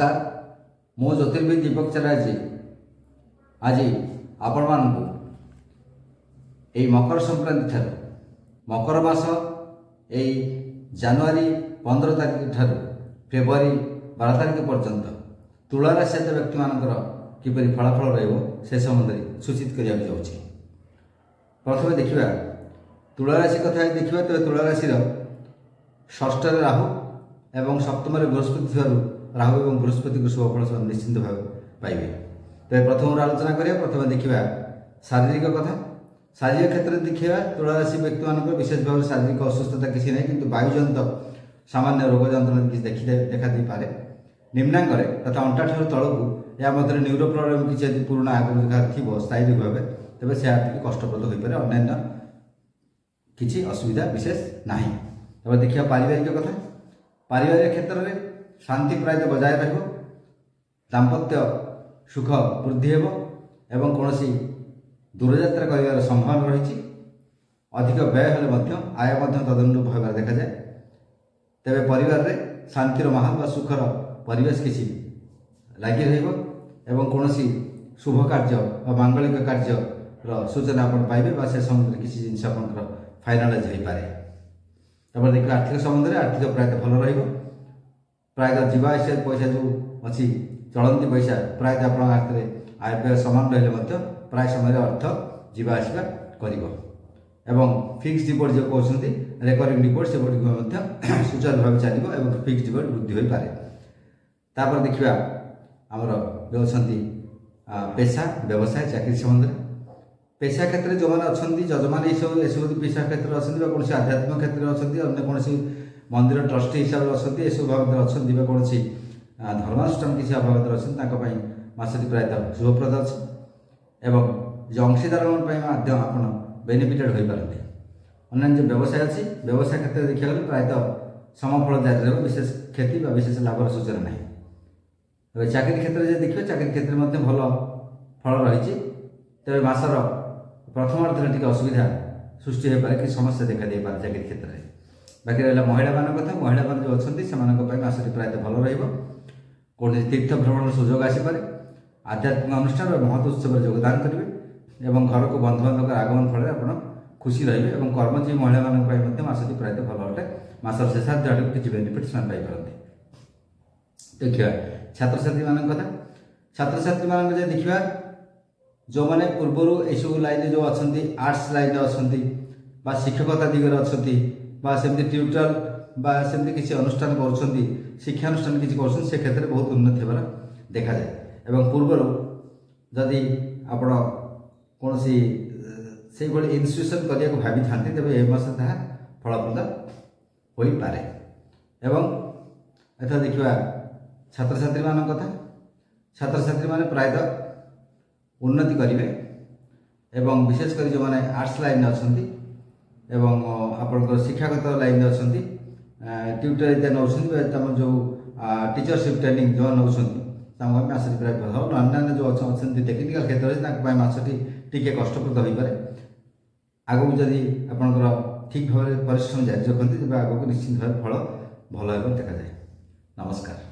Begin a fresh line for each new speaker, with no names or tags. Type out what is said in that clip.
नमस्कार मो ज्योतिर्विद दीपक चटर्जी आज आपण मानू यही मकर संक्रांति ठार मकर मास यही जनवरी 15 तारिख ठार फेब्रुआरी 12 तारिख पर्यंत तुला राशि व्यक्ति मानकर किपरि फलाफल रे संबंध में सूचित करने जाऊँगी। प्रथम देखा तुला राशि कथा देखा तेज तुला राशि षष्ठ राहु एवं सप्तम बृहस्पति राहु और बृहस्पति को शुभफल से निश्चिंत भाव पाइबे। तेज प्रथम आलोचना करिया प्रथम देखा शारीरिक कथा। शारीरिक क्षेत्र में देखा तुला राशि व्यक्ति मान विशेष भाव शारीरिक असुस्थता किसी ना कि वायुजनित सामान्य रोग जंत्रणा किसी देखा दी पारे। निम्नांग तथा अंटा ठार तलू या न्यूरो प्रोब्लेम किसी पुराणा आगुरी थी स्थायी भाव तेज से कष्टप्रद हो पारे अन्य किसी असुविधा विशेष ना। तब देखिए पारिवारिक कथा। पारिवारिक क्षेत्र में शांति प्राय बजाय रही दाम्पत्य सुख वृद्धि एवं कौन दूरयात्रा कर संभावना रही। अधिक व्यय हेल्ले आय तदनुरूप भाव देखा जाए। तेरे परिवार रे शांतिर माहौल व सुखर परिवेश किसी लगी रही कौन शुभ कार्य व मांगलिक कार्य सूचना आप पाइबे से संबंध में किसी जिन फाइनालाइज हो पाए। तब देखिए आर्थिक संबंध में आर्थिक प्रायतः भल रही प्रायतः जावास पैसा जो अच्छी चलती पैसा प्रायतः आप हाथ में आय व्यय समान रही प्राय समय अर्थ जावास कर फिक्स डिपोजिट जो कहते रेकरिंग डिपोजिट से सुचारू भाव चलो और फिक्स डिपोजिट वृद्धि हो पाए। तापर देखिए आमर जो अच्छा पेशा व्यवसाय चाकरी संबंध में पेशा क्षेत्र में जो मैंने अच्छा जजमान सब पेशा क्षेत्र में अच्छा कौन आध्यात्मिक क्षेत्र में अच्छा अन्य कौन मंदिर ट्रस्टी हिसाब से अच्छा बाबद अच्छा कौन धर्मानुष्ठान किसी बाबद अच्छे मासटी प्रायतः शुभप्रद अच्छे जो अंशीदार आप बेनिफिटेड हो पारती। अन्य जो व्यवसाय अच्छी व्यवसाय क्षेत्र में देखा गले प्रायतः समफल जारी रहा विशेष क्षति विशेष लाभर सूचना ना। चाकरी क्षेत्र में देखिए चाकरी क्षेत्र में भल फल रही तेज मासर प्रथमार्थ टी असुविधा सृष्टि हो पाए कि समस्या देखा दे पारे चाकरी क्षेत्र में। बाकी रहा महिला मान कथा महिला मान जो अच्छा मासटी प्रायतः भल रही तीर्थ भ्रमण सुजोग आसपे आध्यात्मिक अनुष्ठान और महत उत्सव योगदान करेंगे और घर को बंधुबांधव आगमन फल आप खुशी रही और कर्मजीवी महिला मानी मासटी प्रायतः भल अटे मासर शेषार्ध आड़ किसी बेनिफिट पाइपारती। देखिए छात्र छात्री मान कथा छात्र छात्री मान देखा जो मैंने पूर्वर यू लाइन जो अच्छा आर्ट्स लाइन अच्छा शिक्षकता दिगरे अच्छा सेमती ट्यूटर सेमती किसी अनुष्ठान कर शिक्षानुष्ठान किसी कर क्षेत्र में बहुत उन्नति होगा देखा जाए। एवं पूर्वर जदि आप कौन से इन्स्टिट्यूशन करने को भावी था तेज ए मास ताहा फलप्रद हो पारे। एवं एथा देखा छात्र छात्री मान कथा छात्र छात्री मान प्रायतः उन्नति करेंगे एवं विशेषकर जो मैंने आर्ट्स लाइन अच्छा आप शिक्षागत लाइन अच्छा ट्यूटर इत्यादि नौ जो टीचरशिप ट्रेनिंग जो नौ मासटी प्राय भल अन्य जो अच्छा टेक्निकल क्षेत्र में मासटी टी कष्टप्रद हो पाए। आगक जदि आप ठीक भाव परिश्रम जारी रखते तेज आगक निश्चित भाव फल भल देखा जाए। नमस्कार।